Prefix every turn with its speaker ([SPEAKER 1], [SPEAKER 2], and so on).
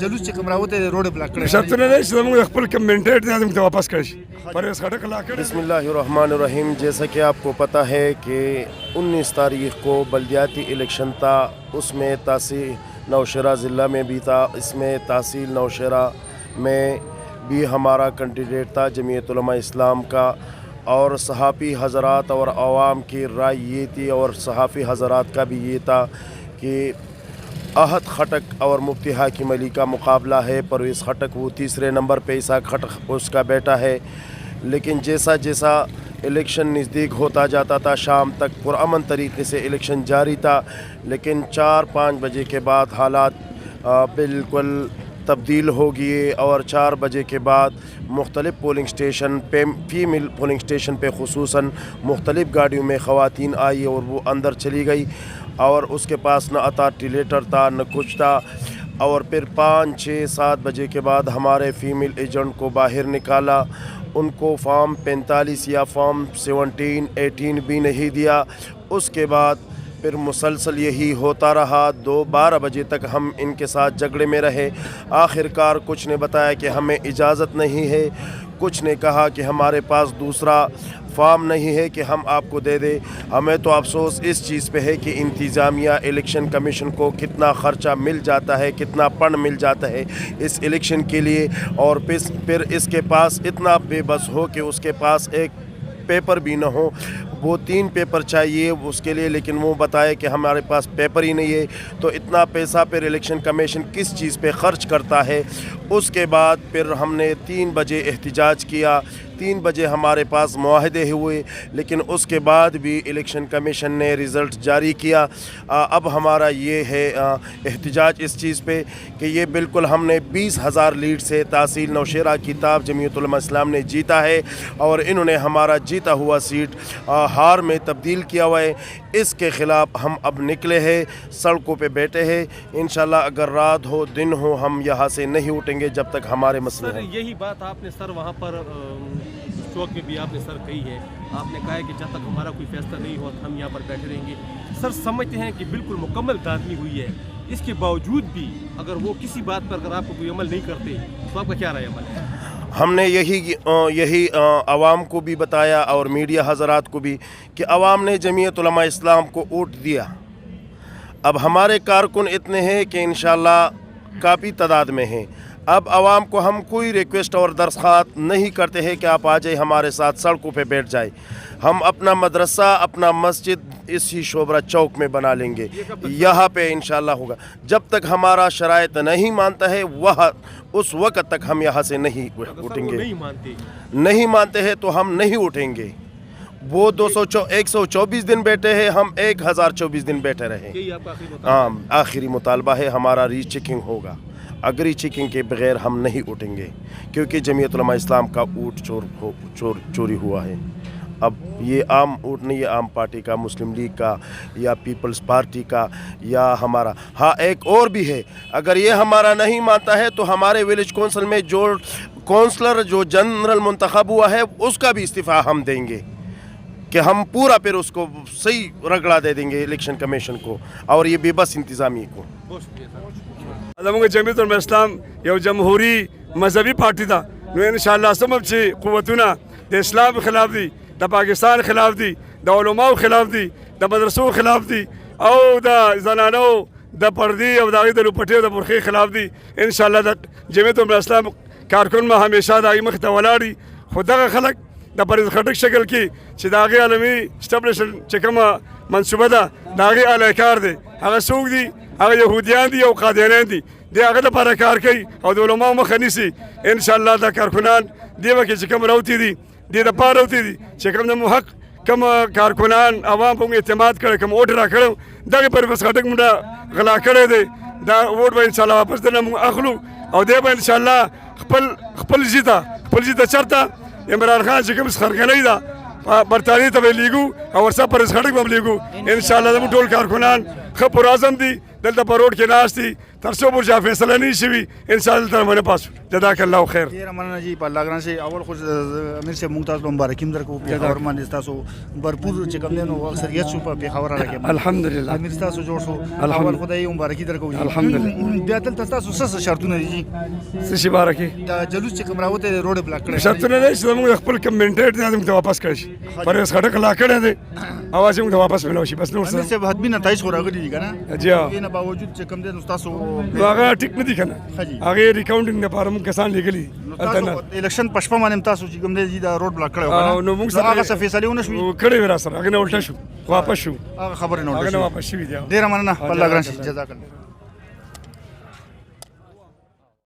[SPEAKER 1] جلوس چې کوم راوته روډ بلاک کړی
[SPEAKER 2] شرطونه نه چې زموږ خپل کم منډیټ دی موږ ته واپس کړی شي پرویز خټک لا کړی.
[SPEAKER 3] بسم اللہ الرحمن الرحیم. جیسا کہ آپ کو پتہ ہے کہ 19 تاریخ کو بلدیاتی الیکشن تھا, اس میں تحصیل نوشہرہ ضلع میں بھی تھا, اس میں تحصیل نوشہرہ میں بھی ہمارا کینڈیڈیٹ تھا جمعیت علماء اسلام کا, اور صحافی حضرات اور عوام کی رائے یہ تھی اور صحافی حضرات کا بھی یہ تھا کہ احد خٹک اور مفتی حاکم علی کا مقابلہ ہے. پرویز خٹک وہ تیسرے نمبر پہ, اسحاق خٹک اس کا بیٹا ہے. لیکن جیسا جیسا الیکشن نزدیک ہوتا جاتا تھا شام تک پرامن طریقے سے الیکشن جاری تھا, لیکن 4-5 بجے کے بعد حالات بالکل تبدیل ہو گئے اور 4 بجے کے بعد مختلف پولنگ سٹیشن پہ فیمیل پولنگ سٹیشن پہ خصوصاً مختلف گاڑیوں میں خواتین آئی اور وہ اندر چلی گئی, اور اس کے پاس نہ اتھارٹیلیٹر تھا نہ کچھ تھا. اور پھر 5-6-7 بجے کے بعد ہمارے فیمیل ایجنٹ کو باہر نکالا, ان کو فارم 45 یا فارم 17-18 بھی نہیں دیا. اس کے بعد پھر مسلسل یہی ہوتا رہا. 12 بجے تک ہم ان کے ساتھ جھگڑے میں رہے. آخرکار کچھ نے بتایا کہ ہمیں اجازت نہیں ہے, کچھ نے کہا کہ ہمارے پاس دوسرا فارم نہیں ہے کہ ہم آپ کو دے دیں. ہمیں تو افسوس اس چیز پہ ہے کہ انتظامیہ الیکشن کمیشن کو کتنا خرچہ مل جاتا ہے, کتنا فنڈ مل جاتا ہے اس الیکشن کے لیے, اور پھر اس کے پاس اتنا بے بس ہو کہ اس کے پاس ایک پیپر بھی نہ ہو. وہ 3 پیپر چاہیے اس کے لیے, لیکن وہ بتائے کہ ہمارے پاس پیپر ہی نہیں ہے. تو اتنا پیسہ پھر الیکشن کمیشن کس چیز پہ خرچ کرتا ہے. اس کے بعد پھر ہم نے 3 بجے احتجاج کیا. 3 بجے ہمارے پاس معاہدے ہوئے, لیکن اس کے بعد بھی الیکشن کمیشن نے رزلٹ جاری کیا. اب ہمارا یہ ہے احتجاج اس چیز پہ کہ یہ بالکل ہم نے 20,000 لیڈ سے تحصیل نوشہرہ کی تاب جمعیت علماء اسلام نے جیتا ہے, اور انہوں نے ہمارا جیتا ہوا سیٹ ہار میں تبدیل کیا ہوا ہے. اس کے خلاف ہم اب نکلے ہیں, سڑکوں پہ بیٹھے ہیں. انشاءاللہ اگر رات ہو دن ہو ہم یہاں سے نہیں اٹھیں گے جب تک ہمارے مسئلے ہیں.
[SPEAKER 4] یہی بات آپ نے سر وہاں پر چوک میں بھی آپ نے سر کہی ہے, آپ نے کہا ہے کہ جب تک ہمارا کوئی فیصلہ نہیں ہوا ہم یہاں پر بیٹھے رہیں گے. سر سمجھتے ہیں کہ بالکل مکمل دانتنی ہوئی ہے, اس کے باوجود بھی اگر وہ کسی بات پر اگر آپ کو کوئی عمل نہیں کرتے تو آپ کا کیا رائے عمل ہے؟
[SPEAKER 3] ہم نے یہی عوام کو بھی بتایا اور میڈیا حضرات کو بھی کہ عوام نے جمعیت علماء اسلام کو ووٹ دیا. اب ہمارے کارکن اتنے ہیں کہ انشاءاللہ کافی تعداد میں ہیں. اب عوام کو ہم کوئی ریکویسٹ اور درخواست نہیں کرتے ہیں کہ آپ آ جائیں ہمارے ساتھ سڑکوں پہ بیٹھ جائیں. ہم اپنا مدرسہ اپنا مسجد اسی شوبرہ چوک میں بنا لیں گے, یہاں پہ انشاءاللہ ہوگا. جب تک ہمارا شرائط نہیں مانتا ہے اس وقت تک ہم یہاں سے نہیں اٹھیں گے. نہیں مانتے ہیں تو ہم نہیں اٹھیں گے. وہ 124 دن بیٹھے ہیں, ہم 1024 دن بیٹھے رہے. ہاں آخری مطالبہ ہے ہمارا, ری چیکنگ ہوگا. اگر ری چیکنگ کے بغیر ہم نہیں اٹھیں گے, کیونکہ جمعیت علماء اسلام کا ووٹ چوری ہوا ہے. اب یہ عام ووٹ نہیں ہے عام پارٹی کا, مسلم لیگ کا یا پیپلز پارٹی کا یا ہمارا. ہاں ایک اور بھی ہے, اگر یہ ہمارا نہیں مانتا ہے تو ہمارے ولیج کونسل میں جو کونسلر جو جنرل منتخب ہوا ہے اس کا بھی استعفیٰ ہم دیں گے, کہ ہم پورا پھر اس کو صحیح رگڑا دے دیں گے الیکشن کمیشن کو اور یہ بے بس انتظامیہ کو.
[SPEAKER 2] زموږ جمعیت علماء اسلام یو جمهوري مذهبي پارټي ده, نو انشاءالله سمب چې قوتونه د اسلام خلاف دي, د پاکستان خلاف دي, د علماو خلاف دي, د مدرسو خلاف دي, او د زنانو د پردي او د هغې د لوپټې او د برخې خلاف دي. انشاءالله د جمعیت علماء اسلام کارکن به همیشه د هغې مخې ته ولاړ وي. خو دغه خلک د پرویز خټک شکل کې چې د هغې عالمي اسټبلیشن چې کومه منصوبه ده د هغې اعلی کار دی, هغه څوک دي؟ هغه یهودیان دي او قادیانیان دي. دی هغه لپاره کار کوي او د علماو مخه نیسي. انشاءالله دا کارکنان دې به کې چې کوم راوتي دي دې دپاره راوتي دي چې کوم د محق کوم کارکنان عوام په موږ اعتماد کړی, کوم ووټ را کړی, دغې پرویز خټک موږ غلا کړی دی. دا ووټ به انشاءالله واپس دنه موږ اخلو او دی به انشاءالله خپل ژي ته چېرته عمران خان چې کوم سخرګنۍ ده برطانیې ته به یې لیږو او ورسره پرویز خټک به هم لیږو. انشاءالله زموږ ټول کارکنان ښه پرعزم دي, دلته په روډ کې ناست دي, تر څو پورې چې فیصله نه شي ان شاء الله تعالی باندې پاس جزاک الله خیر.
[SPEAKER 1] ډیره مننه جی په الله ګران شي. اول خو امیر صاحب ممتاز مبارکیم درکو په خبر باندې تاسو برپور چې کوم دینو اکثریت شو په خبره راکې
[SPEAKER 2] الحمدلله
[SPEAKER 1] امیر تاسو جوړ شو اول خدای مبارکي درکو
[SPEAKER 2] الحمدلله.
[SPEAKER 1] بیا تل تاسو څه شرطونه دي
[SPEAKER 2] څه شي بارکي
[SPEAKER 1] دا جلوس چې کوم راوته روډ بلاک کړی
[SPEAKER 2] شرطونه نه چې موږ خپل کمنټیټ نه موږ واپس کړی شي پرېس خټک لا کړی دی اواز موږ واپس ملو شي بس نور
[SPEAKER 1] امیر
[SPEAKER 2] څه
[SPEAKER 1] صاحب حتمی نتایج خو راغلي دي کنه
[SPEAKER 2] جی ها.
[SPEAKER 1] نه باوجود چې کوم دین تاسو
[SPEAKER 2] هغه ټیک نه دي کنه هغه ریکاونټینګ لپاره موږ کسان لګلی
[SPEAKER 1] تاسو الیکشن پښپا باندې تاسو چې کوم دی دا روډ بلاک کړو
[SPEAKER 2] نو موږ سره
[SPEAKER 1] هغه څه فیصله ونه شوې
[SPEAKER 2] کړی ورا سره هغه نه الټا شو واپس شو
[SPEAKER 1] هغه خبره نه
[SPEAKER 2] هغه نه
[SPEAKER 1] وشوه.
[SPEAKER 2] واپس شوی دی.
[SPEAKER 1] ډیره مننه په الله ګران شي. جزاک الله.